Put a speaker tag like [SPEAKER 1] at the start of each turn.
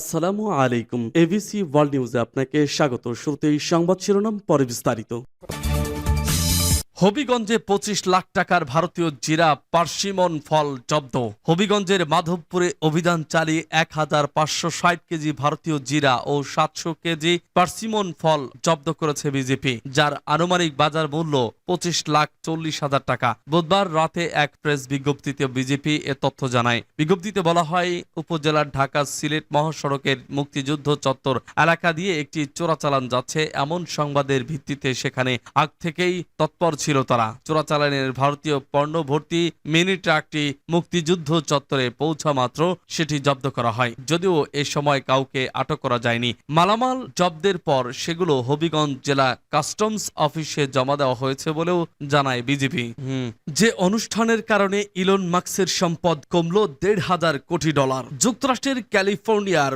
[SPEAKER 1] আসসালামু আলাইকুম। ABC world নিউজে আপনাকে স্বাগত। শুরুতেই সংবাদ শিরোনাম, পরে বিস্তারিত। হবিগঞ্জে ২৫ লাখ টাকার ভারতীয় জিরা পার্সিমন ফল জব্দ। হবিগঞ্জের মাধবপুরে অভিযান চালিয়ে ১৫৬০ কেজি ভারতীয় জিরা ও ৭০০ কেজি পার্সিমন ফল জব্দ করেছে বিজেপি, যার আনুমানিক বাজার মূল্য ২৫,৪০,০০০ টাকা। বুধবার রাতে এক প্রেস বিজ্ঞপ্তিতে বিজেপি এ তথ্য জানায়। বিজ্ঞপ্তিতে বলা হয়, উপজেলার ঢাকা সিলেট মহাসড়কের মুক্তিযুদ্ধ চত্বর এলাকা দিয়ে একটি চোরাচালান যাচ্ছে এমন সংবাদের ভিত্তিতে সেখানে আগ থেকেই তৎপর ছিল তারা। চোরাচালানের ভারতীয় পণ্য ভর্তি মিনি ট্রাকটি মুক্তিযুদ্ধ চত্বরে পৌঁছা মাত্র সেটি জব্দ করা হয়, যদিও এ সময় কাউকে আটক করা যায়নি। মালামাল জব্দের পর সেগুলো হবিগঞ্জ জেলা কাস্টমস অফিসে জমা দেওয়া হয়েছে বলেও জানায় বিজেপি। যে অনুষ্ঠানের কারণে ইলন মাস্কের সম্পদ কমল $১,৫০০ কোটি। যুক্তরাষ্ট্রের ক্যালিফোর্নিয়ার